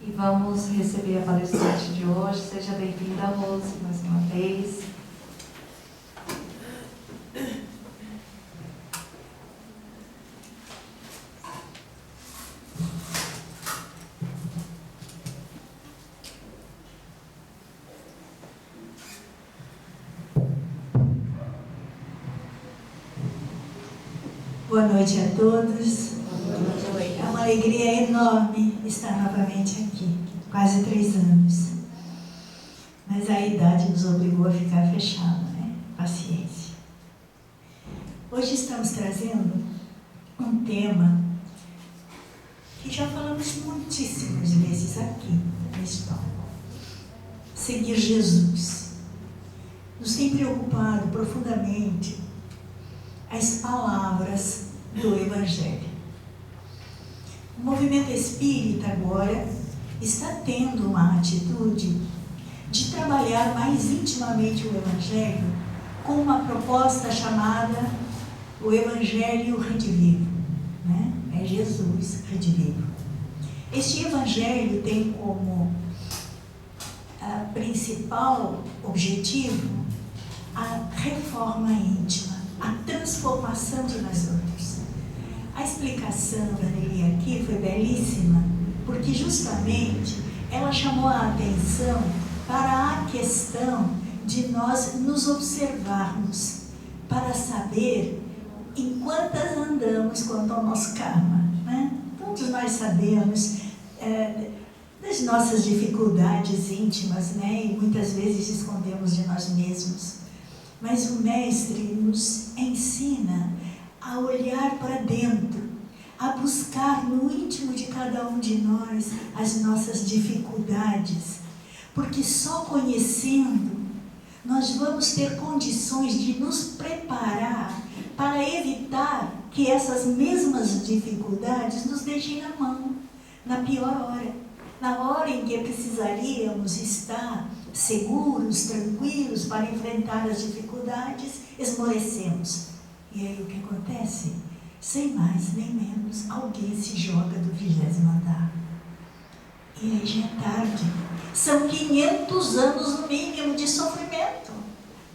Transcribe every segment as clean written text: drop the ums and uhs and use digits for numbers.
E vamos receber a palestrante de hoje. Seja bem-vinda, Rose, mais uma vez. Boa noite a todos. É uma alegria enorme estar novamente aqui, quase 3 anos. Mas a idade nos obrigou a ficar fechado, né? Paciência. Hoje estamos trazendo um tema que já falamos muitíssimas vezes aqui na história. Seguir Jesus. Nos tem preocupado profundamente as palavras do Evangelho. O movimento espírita agora está tendo uma atitude de trabalhar mais intimamente o Evangelho com uma proposta chamada o Evangelho redivivo, né? É Jesus redivivo. Este Evangelho tem como principal objetivo a reforma íntima, a transformação de nós outros. A explicação da Nelly aqui foi belíssima, porque justamente ela chamou a atenção para a questão de nós nos observarmos, para saber em quantas andamos quanto ao nosso karma, né? Todos nós sabemos das nossas dificuldades íntimas, né? E muitas vezes escondemos de nós mesmos. Mas o Mestre nos ensina a olhar para dentro, a buscar no íntimo de cada um de nós as nossas dificuldades, porque só conhecendo nós vamos ter condições de nos preparar para evitar que essas mesmas dificuldades nos deixem na mão, na pior hora, na hora em que precisaríamos estar seguros, tranquilos para enfrentar as dificuldades, esmorecemos. E aí o que acontece? Sem mais nem menos, alguém se joga do 20º andar. E aí já é tarde. São 500 anos no mínimo de sofrimento.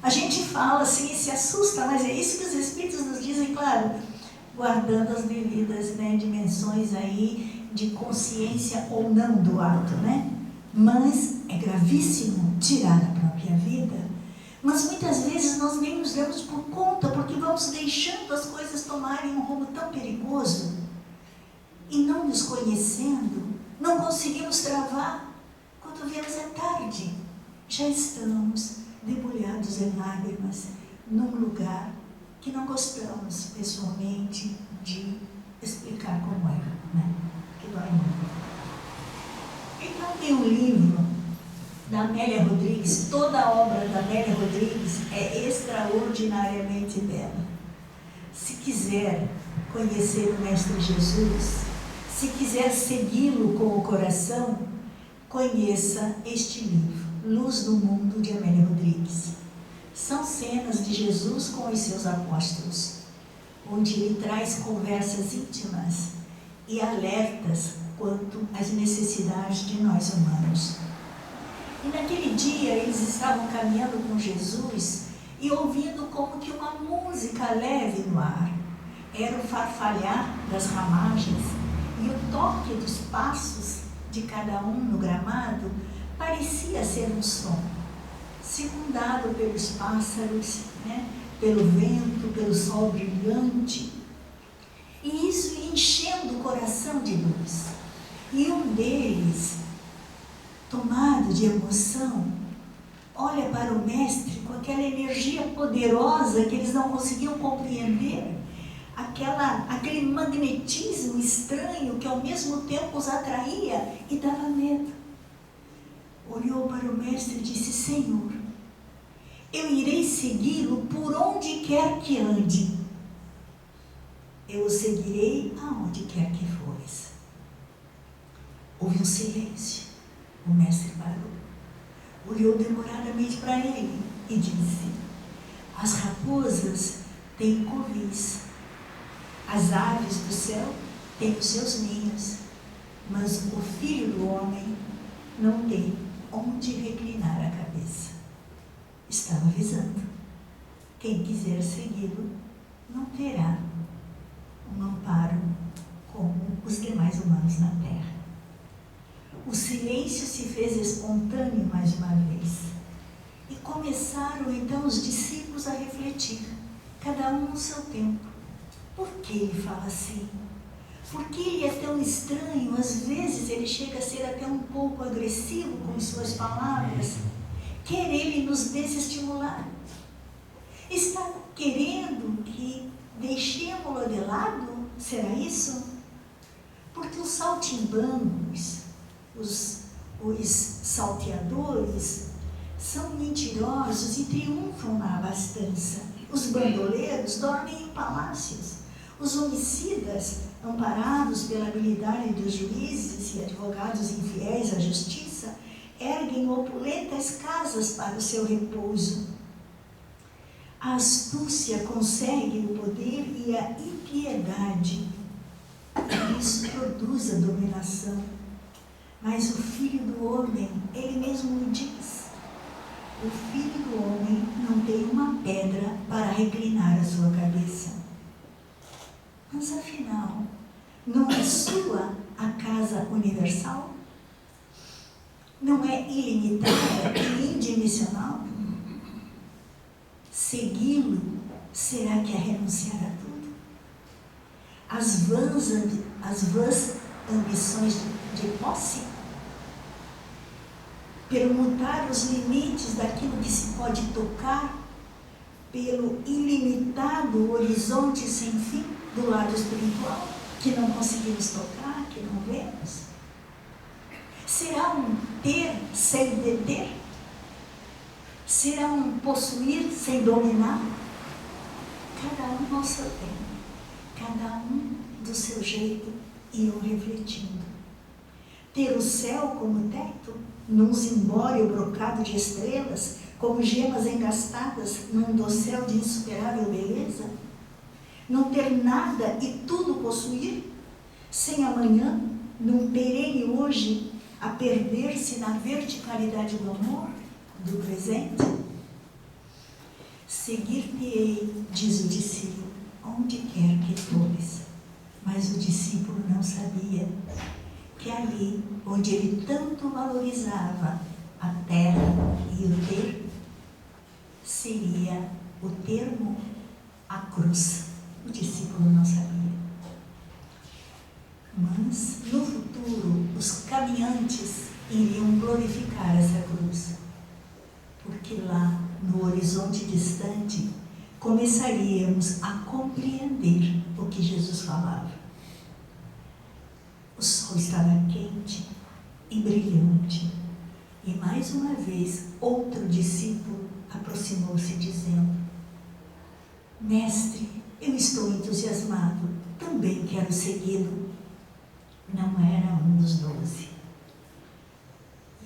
A gente fala assim e se assusta, mas é isso que os Espíritos nos dizem, claro, guardando as devidas, né, dimensões aí de consciência ou não do ato, né? Mas é gravíssimo tirar a própria vida. Mas muitas vezes nós nem nos damos por conta, porque vamos deixando as coisas tomarem um rumo tão perigoso e não nos conhecendo, não conseguimos travar. Quando vemos é tarde, já estamos debulhados em lágrimas num lugar que não gostamos pessoalmente de explicar como é, né? Que dói muito. Então tem um livro da Amélia Rodrigues, toda a obra da Amélia Rodrigues é extraordinariamente bela. Se quiser conhecer o Mestre Jesus, se quiser segui-lo com o coração, conheça este livro, Luz do Mundo, de Amélia Rodrigues. São cenas de Jesus com os seus apóstolos, onde ele traz conversas íntimas e alertas quanto às necessidades de nós humanos. E naquele dia eles estavam caminhando com Jesus e ouvindo como que uma música leve no ar. Era o farfalhar das ramagens e o toque dos passos de cada um no gramado parecia ser um som, secundado pelos pássaros, né? Pelo vento, pelo sol brilhante. E isso enchendo o coração de luz. E um deles, tomado de emoção, olha para o Mestre com aquela energia poderosa que eles não conseguiam compreender, aquele magnetismo estranho que ao mesmo tempo os atraía e dava medo. Olhou para o Mestre e disse: Senhor, eu irei segui-lo por onde quer que ande. Eu o seguirei aonde quer que fores. Houve um silêncio. O Mestre parou, olhou demoradamente para ele e disse: as raposas têm covis, as aves do céu têm os seus ninhos, mas o Filho do Homem não tem onde reclinar a cabeça. Estava avisando. Quem quiser segui-lo não terá um amparo como os demais humanos na terra. O silêncio se fez espontâneo mais uma vez. E começaram então os discípulos a refletir, cada um no seu tempo. Por que ele fala assim? Por que ele é tão estranho? Às vezes ele chega a ser até um pouco agressivo com suas palavras. Quer ele nos desestimular? Está querendo que deixemos-lo de lado? Será isso? Porque os saltimbancos, os salteadores, são mentirosos e triunfam na abastança. Os bandoleiros dormem em palácios. Os homicidas, amparados pela habilidade dos juízes e advogados infiéis à justiça, erguem opulentas casas para o seu repouso. A astúcia consegue o poder e a impiedade. Isso produz a dominação. Mas o Filho do Homem, ele mesmo diz, o Filho do Homem não tem uma pedra para reclinar a sua cabeça. Mas afinal, não é sua a casa universal? Não é ilimitada e indimensional? Segui-lo, será que é renunciar a tudo? As vãs ambições de posse? Permutar os limites daquilo que se pode tocar, pelo ilimitado horizonte sem fim do lado espiritual, que não conseguimos tocar, que não vemos? Será um ter sem deter? Será um possuir sem dominar? Cada um ao seu tempo, cada um do seu jeito, iam refletindo. Ter o céu como teto, num zimbório brocado de estrelas, como gemas engastadas num dossel de insuperável beleza? Não ter nada e tudo possuir, sem amanhã, num perene hoje, a perder-se na verticalidade do amor, do presente? Seguir-te-ei, diz o discípulo, onde quer que fores. Mas o discípulo não sabia que ali, onde ele tanto valorizava a terra e o ter, seria o termo, a cruz. O discípulo não sabia. Mas, no futuro, os caminhantes iriam glorificar essa cruz, porque lá, no horizonte distante, começaríamos a compreender o que Jesus falava. O sol estava quente e brilhante, e mais uma vez outro discípulo aproximou-se dizendo: Mestre, eu estou entusiasmado, também quero segui-lo. Não era um dos 12.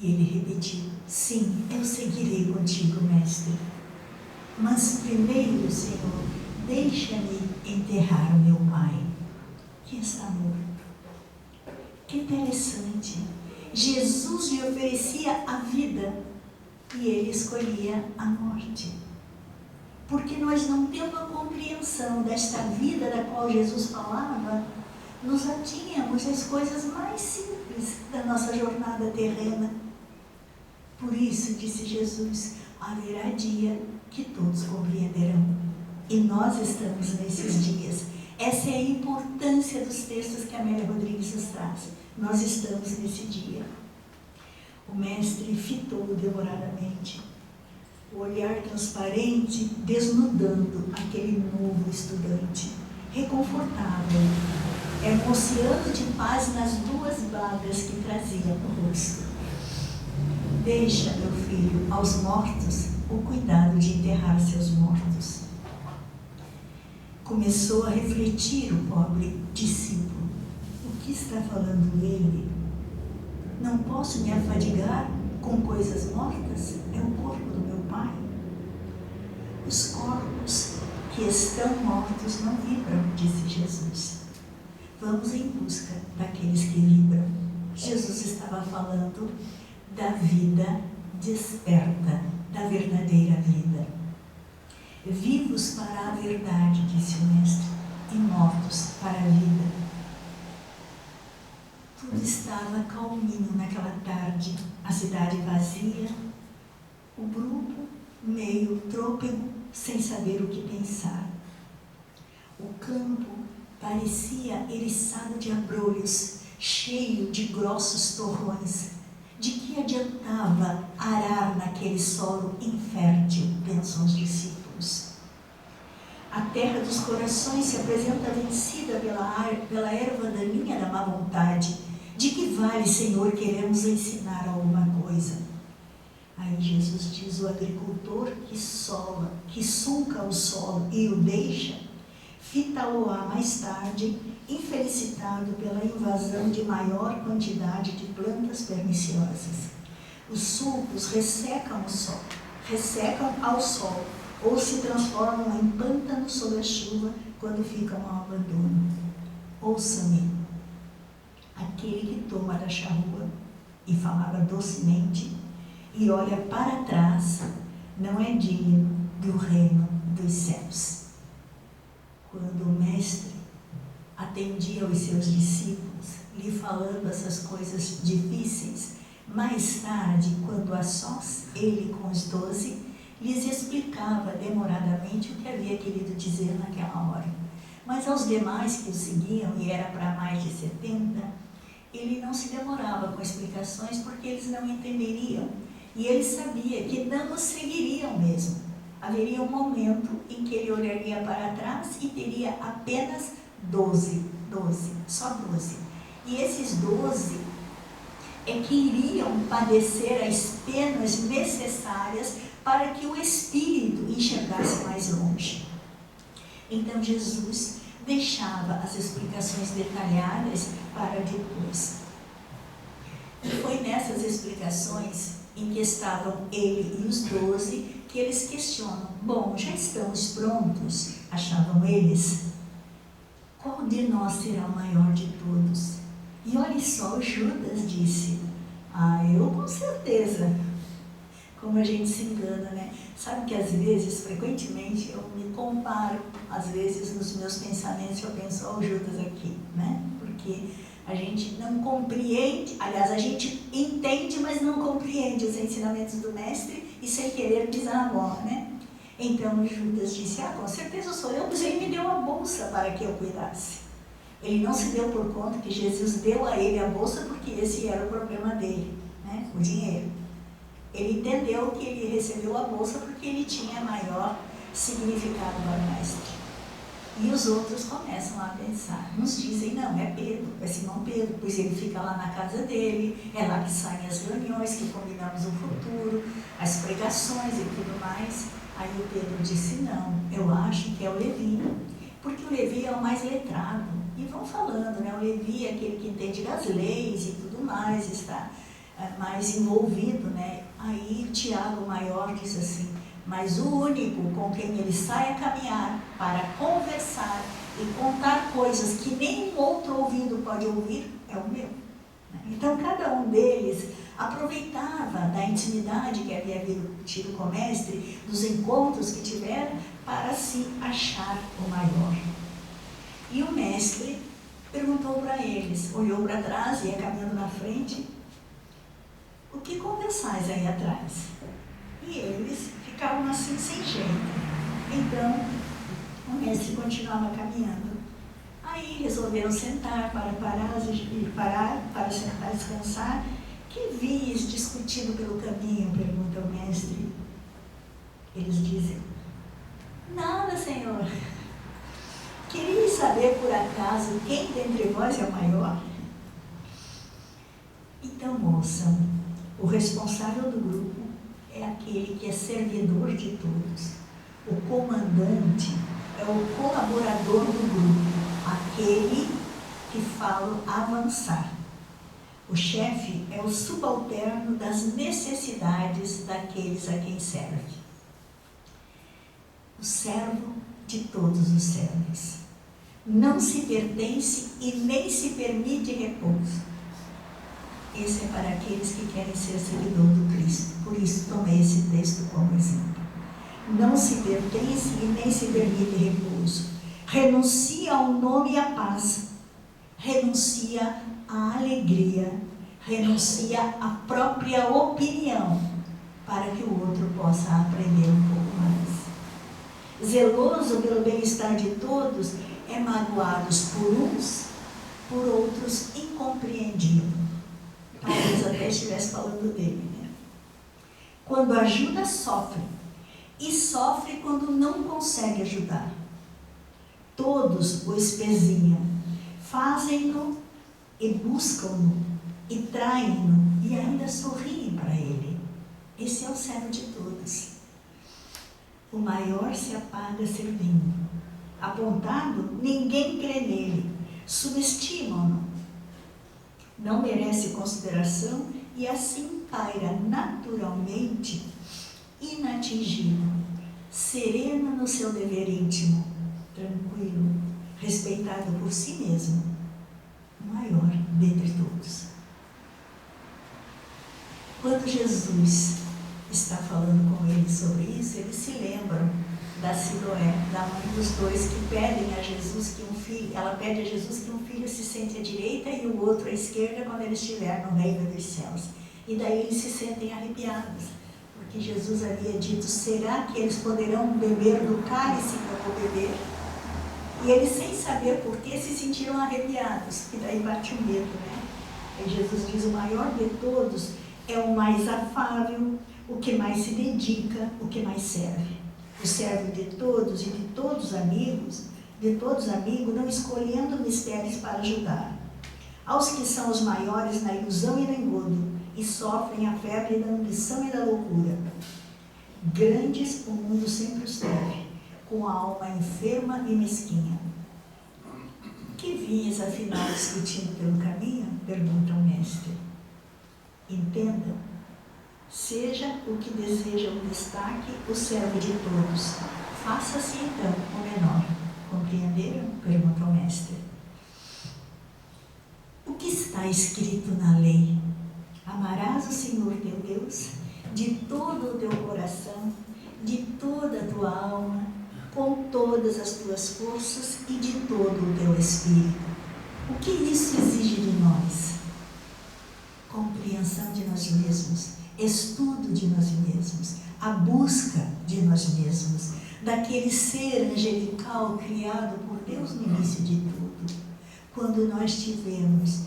E ele repetiu: sim, eu seguirei contigo, mestre. Mas primeiro, Senhor, deixa-me enterrar meu pai, que está morto. Que interessante. Jesus lhe oferecia a vida e ele escolhia a morte. Porque nós não temos a compreensão desta vida da qual Jesus falava, nos atínhamos às coisas mais simples da nossa jornada terrena. Por isso, disse Jesus, haverá dia que todos compreenderão. E nós estamos nesses dias. Essa é a importância dos textos que a Amélia Rodrigues nos traz. Nós estamos nesse dia. O mestre fitou demoradamente, o olhar transparente desnudando aquele novo estudante, reconfortável, emociando de paz nas duas vagas que trazia no rosto. Deixa, meu filho, aos mortos o cuidado de enterrar seus mortos. Começou a refletir o pobre discípulo. O que está falando ele? Não posso me afadigar com coisas mortas? É o corpo do meu pai. Os corpos que estão mortos não vibram, disse Jesus. Vamos em busca daqueles que vibram. Jesus estava falando da vida desperta, da verdadeira vida. Vivos para a verdade, disse o Mestre, e mortos para a vida. Tudo estava calminho naquela tarde, a cidade vazia, o grupo meio trôpego, sem saber o que pensar. O campo parecia eriçado de abrolhos, cheio de grossos torrões. De que adiantava arar naquele solo infértil, pensam os discípulos. A terra dos corações se apresenta vencida pela erva daninha da má vontade. De que vale, Senhor, queremos ensinar alguma coisa? Aí Jesus diz: o agricultor que sulca o solo e o deixa, fita-lo-á mais tarde, infelicitado pela invasão de maior quantidade de plantas perniciosas. Os sulcos ressecam ao sol, ou se transformam em pântanos sob a chuva quando ficam ao abandono. Ouçam-me, aquele que toma da charrua e falava docemente e olha para trás, não é digno do reino dos céus. Quando o Mestre atendia aos seus discípulos, lhe falando essas coisas difíceis, mais tarde, quando a sós, ele com os 12, lhes explicava demoradamente o que havia querido dizer naquela hora. Mas aos demais que o seguiam, e era para mais de 70, ele não se demorava com explicações porque eles não entenderiam. E ele sabia que não os seguiriam mesmo. Haveria um momento em que ele olharia para trás e teria apenas 12, só 12. E esses 12 é que iriam padecer as penas necessárias para que o Espírito enxergasse mais longe. Então Jesus deixava as explicações detalhadas para depois. E foi nessas explicações em que estavam ele e os 12 que eles questionam: bom, já estamos prontos, achavam eles. Qual de nós será o maior de todos? E olha só, o Judas disse: eu com certeza. Como a gente se engana, né? Sabe que às vezes, frequentemente, eu me comparo, às vezes nos meus pensamentos eu penso: o Judas aqui, né? Porque a gente não compreende, aliás, a gente entende, mas não compreende os ensinamentos do Mestre e sem querer pisar na bola, né? Então Judas disse: com certeza sou eu, pois ele me deu a bolsa para que eu cuidasse. Ele não se deu por conta que Jesus deu a ele a bolsa porque esse era o problema dele, né? O dinheiro. Ele entendeu que ele recebeu a bolsa porque ele tinha maior significado para o Mestre. E os outros começam a pensar. Uns dizem: não, é Pedro, é Simão Pedro, pois ele fica lá na casa dele, é lá que saem as reuniões, que combinamos o futuro, as pregações e tudo mais. Aí o Pedro disse: não, eu acho que é o Levi, porque o Levi é o mais letrado. E vão falando, né? O Levi é aquele que entende das leis e tudo mais, está mais envolvido, né? Aí Tiago, o maior, diz assim: mas o único com quem ele sai a caminhar para conversar e contar coisas que nenhum outro ouvido pode ouvir é o meu. Então cada um deles aproveitava da intimidade que havia tido com o Mestre, dos encontros que tiveram, para se achar o maior. E o Mestre perguntou para eles, olhou para trás, ia caminhando na frente: o que conversais aí atrás? E eles ficavam assim, sem jeito. Então, o Mestre continuava caminhando. Aí resolveram sentar para para sentar e descansar. Que vias discutindo pelo caminho? Pergunta o Mestre. Eles dizem: nada, Senhor. Queria saber por acaso quem dentre vós é o maior? Então ouçam, o responsável do grupo é aquele que é servidor de todos. O comandante é o colaborador do grupo, aquele que fala avançar. O chefe é o subalterno das necessidades daqueles a quem serve. O servo de todos os servos. Não se pertence e nem se permite repouso. Esse é para aqueles que querem ser seguidor do Cristo. Por isso, tomei esse texto como exemplo. Não se pertence e nem se permite repouso. Renuncia ao nome e à paz. Renuncia à alegria. Renuncia à própria opinião, para que o outro possa aprender um pouco mais. Zeloso pelo bem-estar de todos, é magoados por uns, por outros incompreendido. Talvez até estivesse falando dele, né? Quando ajuda, sofre. E sofre quando não consegue ajudar. Todos o espezinham, fazem-no e buscam-no, e traem-no, e ainda sorriem para ele. Esse é o servo de todos. O maior se apaga servindo. Apontado, ninguém crê nele. Subestimam-no. Não merece consideração e assim paira naturalmente, inatingível, sereno no seu dever íntimo, tranquilo, respeitado por si mesmo, o maior dentre todos. Quando Jesus está falando com eles sobre isso, eles se lembram da Siloé, da mãe dos dois que pedem a Jesus que um filho, ela pede a Jesus que um filho se sente à direita e o outro à esquerda quando ele estiver no reino dos céus. E daí eles se sentem arrepiados, porque Jesus havia dito: será que eles poderão beber do cálice que eu vou beber? E eles, sem saber por que, se sentiram arrepiados, e daí bate o medo, né? E Jesus diz: o maior de todos é o mais afável, o que mais se dedica, o que mais serve. O servo de todos e de todos amigos, não escolhendo mistérios para ajudar. Aos que são os maiores na ilusão e no engodo, e sofrem a febre da ambição e da loucura. Grandes o mundo sempre os teve, com a alma enferma e mesquinha. Que vinhas afinal discutindo pelo caminho? Pergunta o mestre. Entendam. Seja o que deseja o destaque, o servo de todos. Faça-se então o menor. Compreenderam? Pergunta o mestre. O que está escrito na lei? Amarás o Senhor teu Deus de todo o teu coração, de toda a tua alma, com todas as tuas forças e de todo o teu espírito. O que isso exige de nós? Compreensão de nós mesmos, estudo de nós mesmos, a busca de nós mesmos, daquele ser angelical criado por Deus no início de tudo. Quando nós tivemos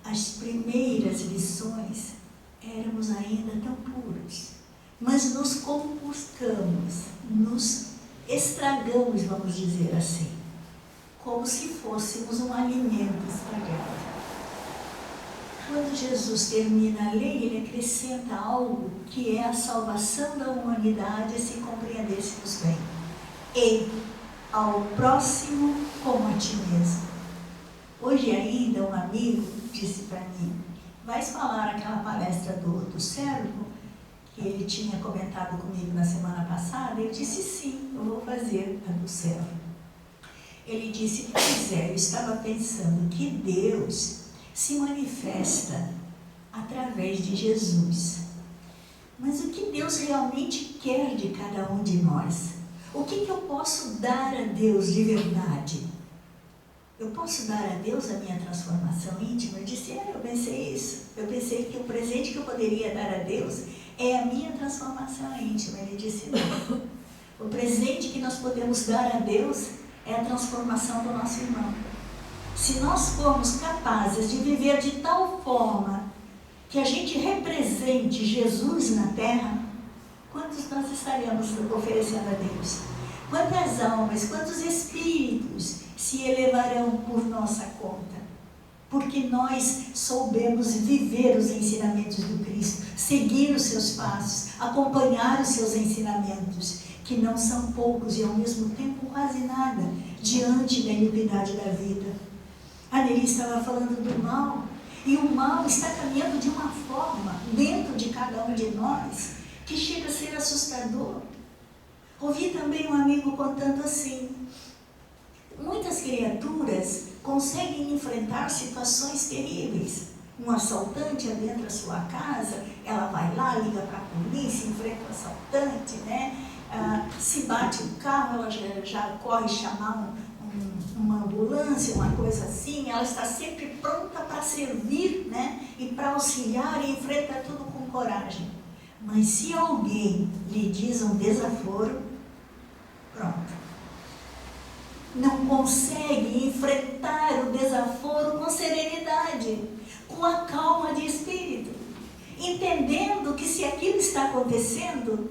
as primeiras lições, éramos ainda tão puros, mas nos compostamos, nos estragamos, vamos dizer assim, como se fôssemos um alimento estragado. Quando Jesus termina a lei, ele acrescenta algo que é a salvação da humanidade, se compreendêssemos bem. E ao próximo como a ti mesmo. Hoje ainda um amigo disse para mim: vais falar aquela palestra do servo, que ele tinha comentado comigo na semana passada? Eu disse: sim, eu vou fazer a do servo. Ele disse: pois é, eu estava pensando que Deus se manifesta através de Jesus. Mas o que Deus realmente quer de cada um de nós? O que eu posso dar a Deus de verdade? Eu posso dar a Deus a minha transformação íntima? Eu disse: eu pensei isso. Eu pensei que o presente que eu poderia dar a Deus é a minha transformação íntima. Ele disse: não. O presente que nós podemos dar a Deus é a transformação do nosso irmão. Se nós formos capazes de viver de tal forma que a gente represente Jesus na terra, quantos nós estaremos oferecendo a Deus? Quantas almas, quantos espíritos se elevarão por nossa conta? Porque nós soubemos viver os ensinamentos do Cristo, seguir os seus passos, acompanhar os seus ensinamentos, que não são poucos e ao mesmo tempo quase nada, diante da iniquidade da vida. A Nelly estava falando do mal, e o mal está caminhando de uma forma dentro de cada um de nós que chega a ser assustador. Ouvi também um amigo contando assim: muitas criaturas conseguem enfrentar situações terríveis, um assaltante adentra a sua casa, ela vai lá, liga para a polícia, enfrenta o assaltante, né? Se bate o carro, ela já corre chamar uma ambulância, uma coisa assim. Ela está sempre pronta para servir, né? E para auxiliar, e enfrenta tudo com coragem. Mas se alguém lhe diz um desaforo, pronto. Não consegue enfrentar o desaforo com serenidade, com a calma de espírito, entendendo que se aquilo está acontecendo,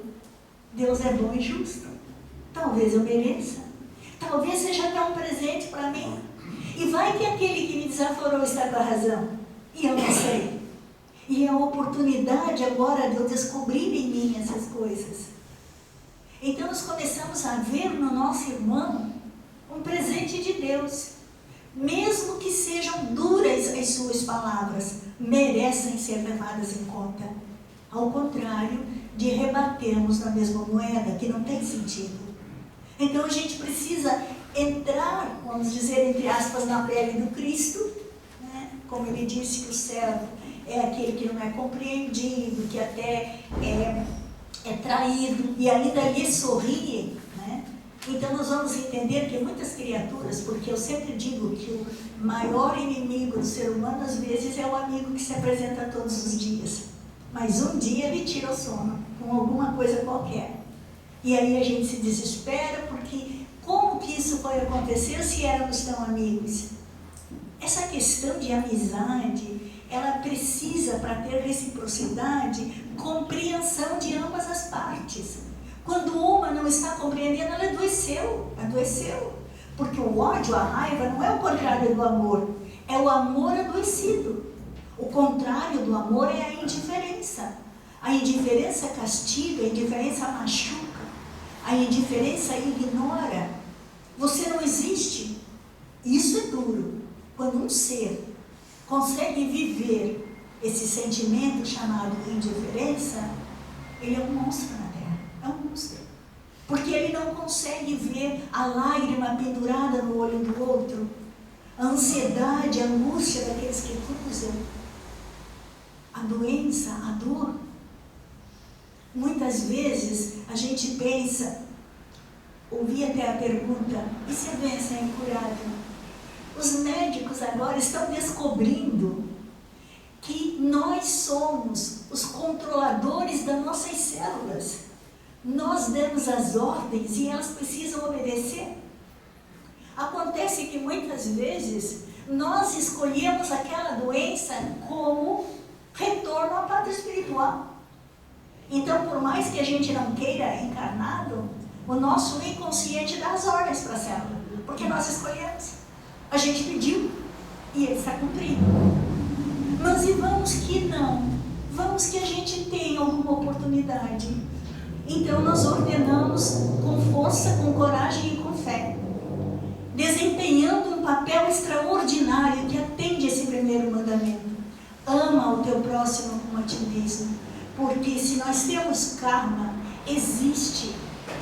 Deus é bom e justo. Talvez eu mereça, talvez seja até um presente para mim. E vai que aquele que me desaforou está com a razão, e eu não sei. E é a oportunidade agora de eu descobrir em mim essas coisas. Então nós começamos a ver no nosso irmão um presente de Deus. Mesmo que sejam duras as suas palavras, merecem ser levadas em conta. Ao contrário de rebatermos na mesma moeda, que não tem sentido. Então a gente precisa entrar, vamos dizer, entre aspas, na pele do Cristo, né? Como ele disse que o servo é aquele que não é compreendido, que até é traído e ainda lhe sorri, né? Então nós vamos entender que muitas criaturas, porque eu sempre digo que o maior inimigo do ser humano às vezes é o amigo que se apresenta todos os dias, mas um dia ele tira o sono com alguma coisa qualquer, e aí a gente se desespera, porque como que isso foi acontecer se éramos tão amigos? Essa questão de amizade, ela precisa, para ter reciprocidade, compreensão de ambas as partes. Quando uma não está compreendendo, ela adoeceu. Porque o ódio, a raiva, não é o contrário do amor, é o amor adoecido. O contrário do amor é a indiferença. A indiferença castiga, a indiferença machuca, a indiferença ignora. Você não existe. Isso é duro. Quando um ser consegue viver esse sentimento chamado indiferença, ele é um monstro na Terra, é um monstro. Porque ele não consegue ver a lágrima pendurada no olho do outro, a ansiedade, a angústia daqueles que cruzam, a doença, a dor. Muitas vezes a gente pensa, ouvi até a pergunta, e se a doença é incurável? Os médicos agora estão descobrindo que nós somos os controladores das nossas células. Nós damos as ordens e elas precisam obedecer. Acontece que muitas vezes nós escolhemos aquela doença como retorno à pátria espiritual. Então, por mais que a gente não queira encarnado, o nosso inconsciente dá as ordens para a célula, porque nós escolhemos. A gente pediu e ele está cumprindo. Mas e vamos que não? Vamos que a gente tenha alguma oportunidade. Então nós ordenamos com força, com coragem e com fé, desempenhando um papel extraordinário que atende esse primeiro mandamento. Ama o teu próximo como a ti mesmo. Porque se nós temos karma, existe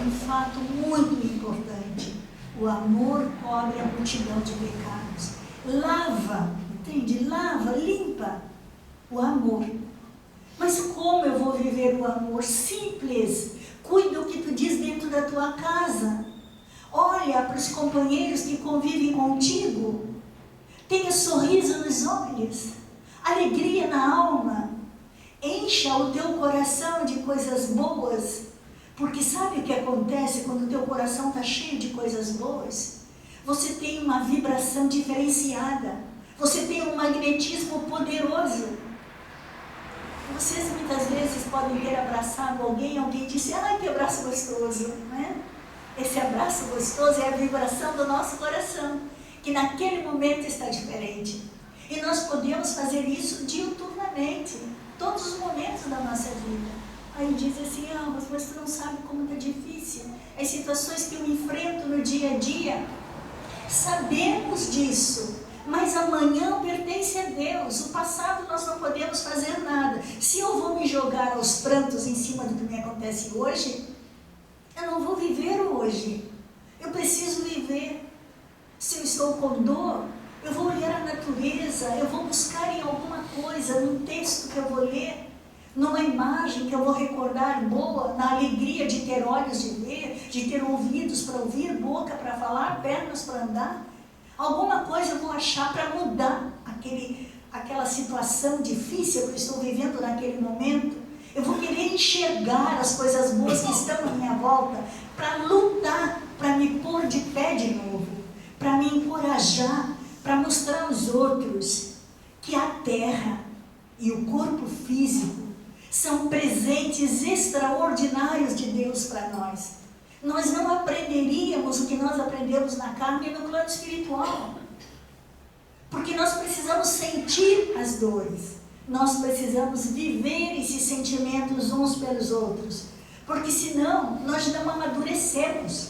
um fato muito importante. O amor cobre a multidão de pecados. Lava, entende? Lava, limpa o amor. Mas como eu vou viver o amor? Simples. Cuida o que tu diz dentro da tua casa. Olha para os companheiros que convivem contigo. Tenha sorriso nos olhos, alegria na alma. Encha o teu coração de coisas boas. Porque sabe o que acontece quando o teu coração está cheio de coisas boas? Você tem uma vibração diferenciada. Você tem um magnetismo poderoso. Vocês muitas vezes podem ter abraçado alguém, alguém disse, ai que abraço gostoso, né? Esse abraço gostoso é a vibração do nosso coração, que naquele momento está diferente. E nós podemos fazer isso diuturnamente, todos os momentos da nossa vida. Aí diz assim, mas tu não sabe como está difícil. As situações que eu enfrento no dia a dia, sabemos disso, mas amanhã pertence a Deus. O passado nós não podemos fazer nada. Se eu vou me jogar aos prantos em cima do que me acontece hoje, eu não vou viver o hoje. Eu preciso viver. Se eu estou com dor, eu vou olhar a natureza, eu vou buscar em alguma coisa, num texto que eu vou ler, numa imagem que eu vou recordar boa, na alegria de ter olhos de ver, de ter ouvidos para ouvir, boca para falar, pernas para andar. Alguma coisa eu vou achar para mudar aquela situação difícil que eu estou vivendo naquele momento. Eu vou querer enxergar as coisas boas que estão à minha volta, para lutar, para me pôr de pé de novo, para me encorajar, para mostrar aos outros que a terra e o corpo físico são presentes extraordinários de Deus para nós. Nós não aprenderíamos o que nós aprendemos na carne e no plano espiritual. Porque nós precisamos sentir as dores. Nós precisamos viver esses sentimentos uns pelos outros. Porque senão nós não amadurecemos.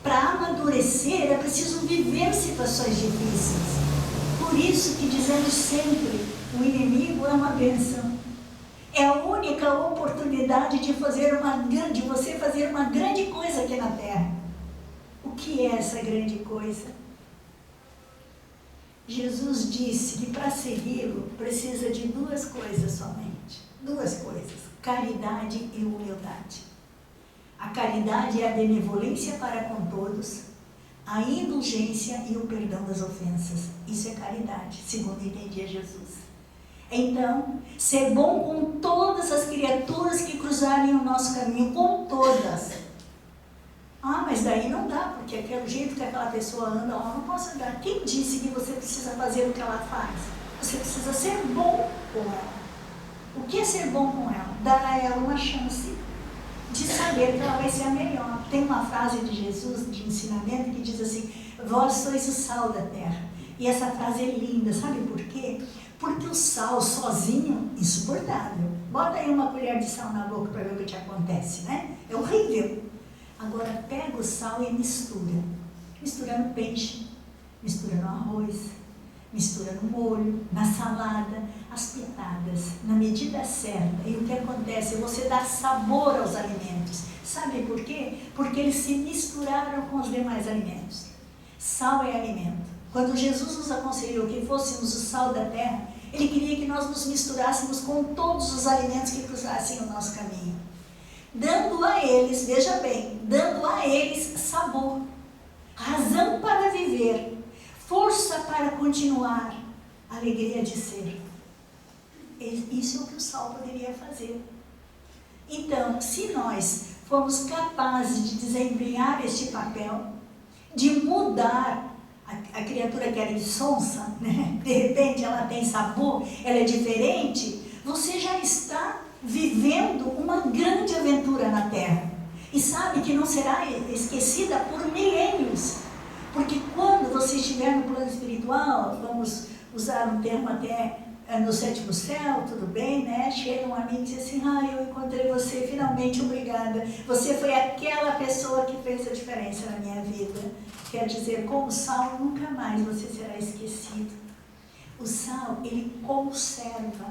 Para amadurecer é preciso viver situações difíceis. Por isso que dizemos sempre, o inimigo é uma bênção. É a única oportunidade de você fazer uma grande coisa aqui na terra. O que é essa grande coisa? Jesus disse que para segui-lo precisa de duas coisas somente. Duas coisas: caridade e humildade. A caridade é a benevolência para com todos, a indulgência e o perdão das ofensas. Isso é caridade, segundo entendia Jesus. Então, ser bom com todas as criaturas que cruzarem o nosso caminho, com todas. Ah, mas daí não dá, porque aquele jeito que aquela pessoa anda, eu não posso andar. Quem disse que você precisa fazer o que ela faz? Você precisa ser bom com ela. O que é ser bom com ela? Dar a ela uma chance de saber que ela vai ser a melhor. Tem uma frase de Jesus, de ensinamento, que diz assim: vós sois o sal da terra. E essa frase é linda, sabe por quê? Porque o sal sozinho, insuportável. Bota aí uma colher de sal na boca para ver o que te acontece, né? É horrível. Agora pega o sal e mistura. Mistura no peixe, mistura no arroz, mistura no molho, na salada, as pitadas, na medida certa. E o que acontece? Você dá sabor aos alimentos. Sabe por quê? Porque eles se misturaram com os demais alimentos. Sal é alimento. Quando Jesus nos aconselhou que fôssemos o sal da terra, Ele queria que nós nos misturássemos com todos os alimentos que cruzassem o nosso caminho. Dando a eles, veja bem, dando a eles sabor, razão para viver, força para continuar, alegria de ser. Isso é o que o sal poderia fazer. Então, se nós formos capazes de desempenhar este papel, de mudar a criatura que era insonsa, né? De repente ela tem sabor, ela é diferente, você já está vivendo uma grande aventura na Terra. E sabe que não será esquecida por milênios. Porque quando você estiver no plano espiritual, vamos usar um termo até no sétimo céu, tudo bem, né? Chega um amigo e diz assim: eu encontrei você, finalmente, obrigada. Você foi aquela pessoa que fez a diferença na minha vida. Quer dizer, como sal, nunca mais você será esquecido. O sal, ele conserva,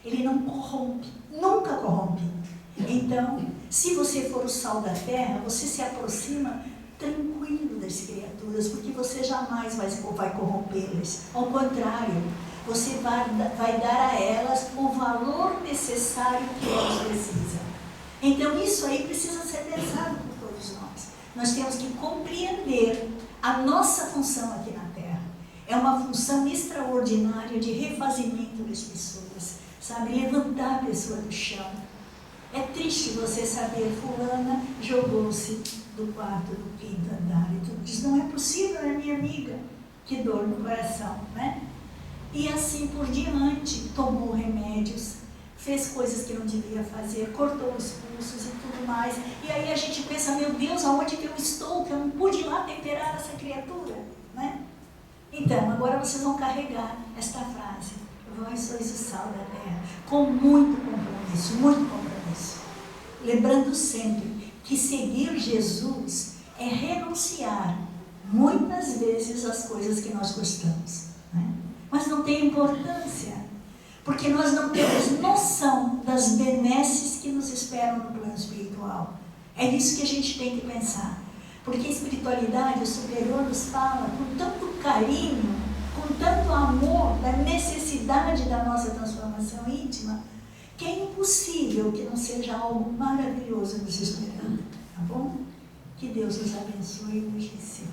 ele não corrompe, nunca corrompe. Então, se você for o sal da terra, você se aproxima tranquilo das criaturas, porque você jamais vai corrompê-las. Ao contrário, você vai dar a elas o valor necessário que elas precisam. Então, isso aí precisa ser pensado por todos nós. Nós temos que compreender a nossa função aqui na Terra. É uma função extraordinária de refazimento das pessoas, sabe? Levantar a pessoa do chão. É triste você saber, fulana jogou-se do quarto do quinto andar e tu diz: não é possível, é minha amiga. Que dor no coração, né? E assim por diante, tomou remédios, fez coisas que não devia fazer, cortou os pulsos e tudo mais. E aí a gente pensa: meu Deus, aonde que eu estou? Que eu não pude ir lá temperar essa criatura, né? Então, agora vocês vão carregar esta frase: vós sois o sal da terra, com muito compromisso, muito compromisso. Lembrando sempre que seguir Jesus é renunciar, muitas vezes, às coisas que nós gostamos, né? Mas não tem importância, porque nós não temos noção das benesses que nos esperam no plano espiritual. É nisso que a gente tem que pensar, porque a espiritualidade, o superior, nos fala com tanto carinho, com tanto amor da necessidade da nossa transformação íntima, que é impossível que não seja algo maravilhoso nos esperando, tá bom? Que Deus nos abençoe muitíssimo.